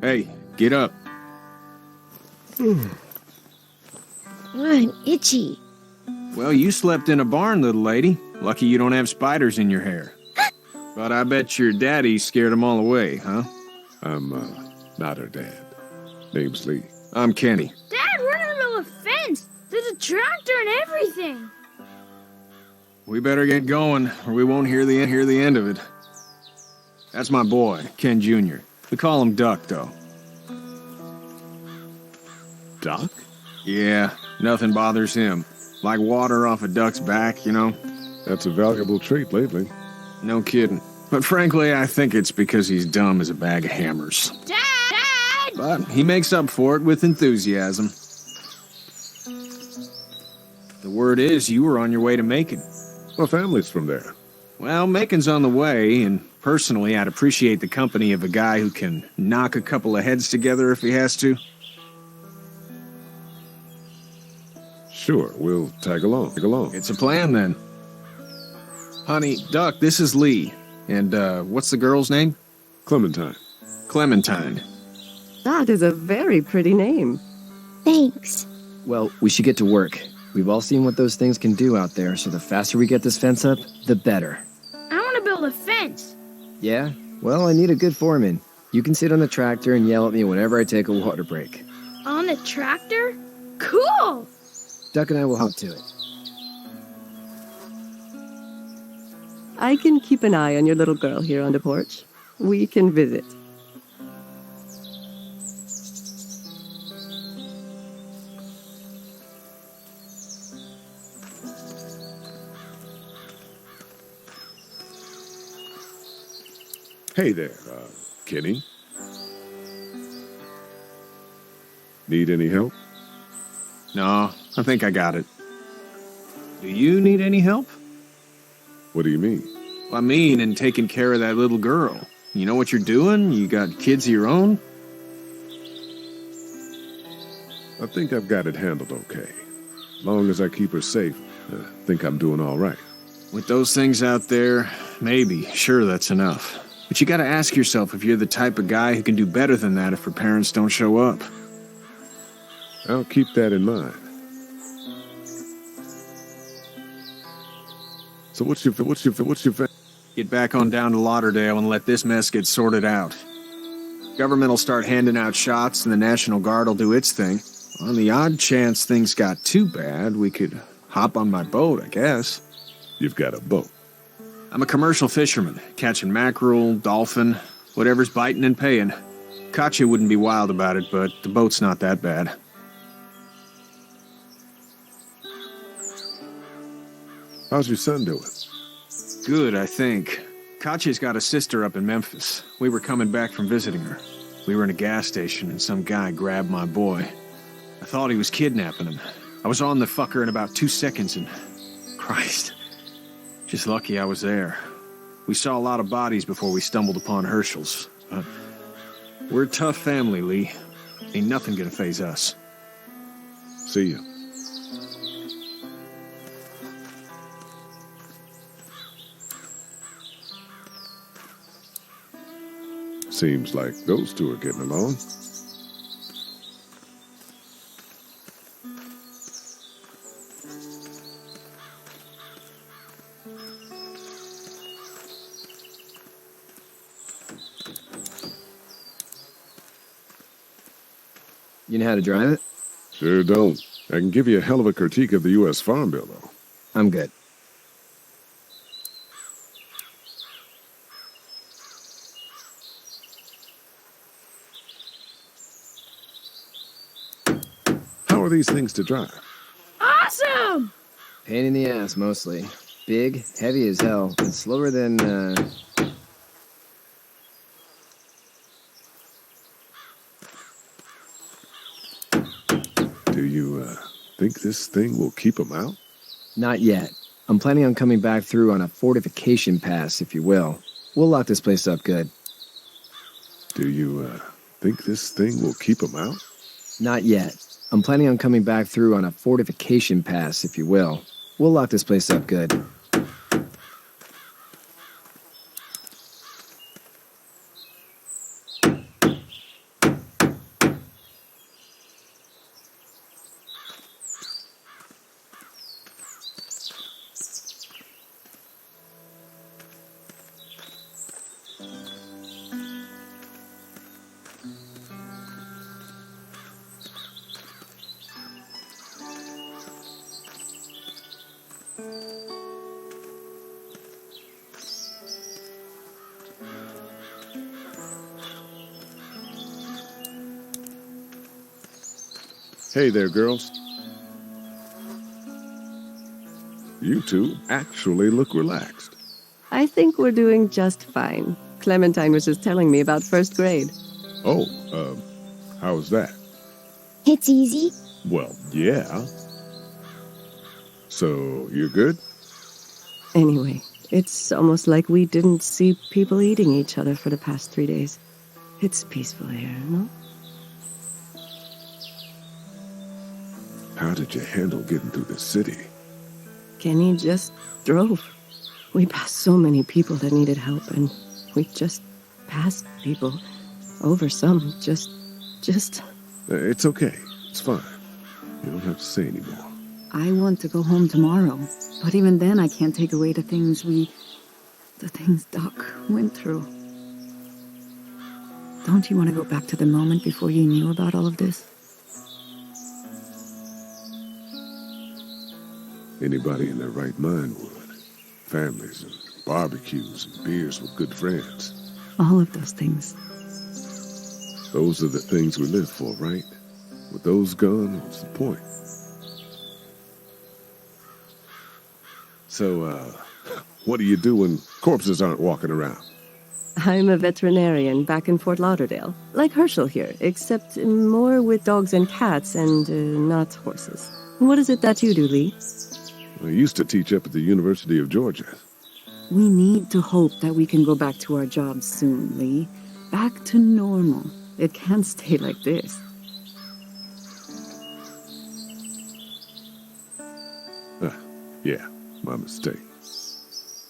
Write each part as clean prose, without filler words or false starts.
Hey, get up. I'm itchy. Well, you slept in a barn, little lady. Lucky you don't have spiders in your hair. But I bet your daddy scared them all away, huh? I'm, not her dad. Name's Lee. I'm Kenny. Dad, we're in the middle of a fence. There's a tractor and everything. We better get going, or we won't hear the end of it. That's my boy, Ken Jr. We call him Duck, though. Doc? Yeah, nothing bothers him. Like water off a duck's back, you know? That's a valuable trait lately. No kidding. But frankly, I think it's because he's dumb as a bag of hammers. Dad! But he makes up for it with enthusiasm. The word is you were on your way to Macon. My family's from there. Well, Macon's on the way, and personally, I'd appreciate the company of a guy who can knock a couple of heads together if he has to. Sure, we'll tag along. It's a plan, then. Honey, Duck, this is Lee. And, what's the girl's name? Clementine. Clementine. That is a very pretty name. Thanks. Well, we should get to work. We've all seen what those things can do out there, so the faster we get this fence up, the better. I want to build a fence. Yeah? Well, I need a good foreman. You can sit on the tractor and yell at me whenever I take a water break. On the tractor? Cool! Duck and I will hop to it. I can keep an eye on your little girl here on the porch. We can visit. Hey there, Kenny. Need any help? No, I think I got it. Do you need any help? What do you mean? I mean, in taking care of that little girl. You know what you're doing? You got kids of your own? I think I've got it handled okay. Long as I keep her safe, I think I'm doing all right. With those things out there, maybe. Sure, that's enough. But you gotta ask yourself if you're the type of guy who can do better than that if her parents don't show up. I'll keep that in mind. So what's your Get back on down to Lauderdale and let this mess get sorted out. Government will start handing out shots and the National Guard will do its thing. On the odd chance things got too bad, we could hop on my boat, I guess. You've got a boat. I'm a commercial fisherman, catching mackerel, dolphin, whatever's biting and paying. Katya wouldn't be wild about it, but the boat's not that bad. How's your son doing? Good, I think. Katya's got a sister up in Memphis. We were coming back from visiting her. We were in a gas station and some guy grabbed my boy. I thought he was kidnapping him. I was on the fucker in about 2 seconds and... Christ. Just lucky I was there. We saw a lot of bodies before we stumbled upon Hershel's. But we're a tough family, Lee. Ain't nothing gonna faze us. See you. Seems like those two are getting along. You know how to drive it? Sure don't. I can give you a hell of a critique of the U.S. Farm Bill, though. I'm good. How are these things to drive? Awesome! Pain in the ass, mostly. Big, heavy as hell, and slower than, Do you, think this thing will keep them out? Not yet. I'm planning on coming back through on a fortification pass, if you will. We'll lock this place up good. Do you, think this thing will keep them out? Not yet. I'm planning on coming back through on a fortification pass, if you will. We'll lock this place up good. Hey there, girls. You two actually look relaxed. I think we're doing just fine. Clementine was just telling me about first grade. Oh, how's that? It's easy. Well, yeah. So, you're good? Anyway, it's almost like we didn't see people eating each other for the past 3 days. It's peaceful here, no? How did you handle getting through the city? Kenny just drove. We passed so many people that needed help, and we just passed people. Over some, just... It's okay. It's fine. You don't have to say anymore. I want to go home tomorrow, but even then I can't take away the things Doc went through. Don't you want to go back to the moment before you knew about all of this? Anybody in their right mind would. Families and barbecues and beers with good friends. All of those things. Those are the things we live for, right? With those gone, what's the point? So, what do you do when corpses aren't walking around? I'm a veterinarian back in Fort Lauderdale. Like Hershel here, except more with dogs and cats and not horses. What is it that you do, Lee? I used to teach up at the University of Georgia. We need to hope that we can go back to our jobs soon, Lee. Back to normal. It can't stay like this. Yeah, my mistake.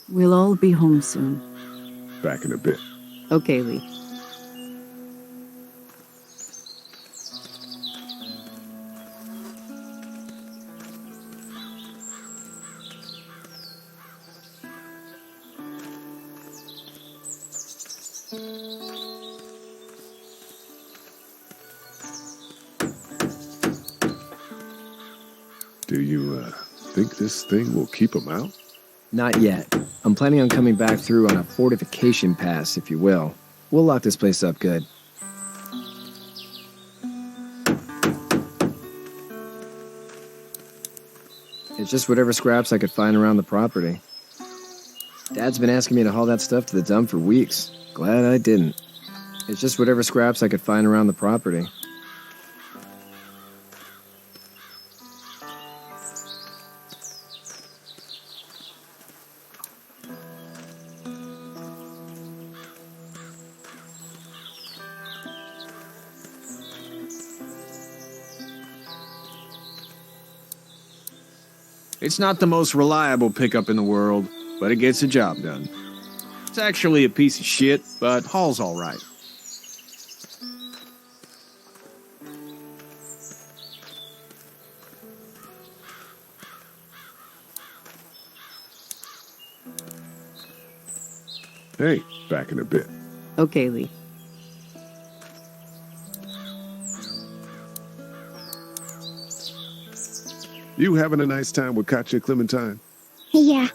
We'll all be home soon. Back in a bit. Okay, Lee. Do you, think this thing will keep them out? Not yet. I'm planning on coming back through on a fortification pass, if you will. We'll lock this place up good. It's just whatever scraps I could find around the property. Dad's been asking me to haul that stuff to the dump for weeks. Glad I didn't. It's just whatever scraps I could find around the property. It's not the most reliable pickup in the world, but it gets the job done. It's actually a piece of shit, but haul's all right. Hey, back in a bit. Okay, Lee. You having a nice time with Katya, Clementine? Yeah.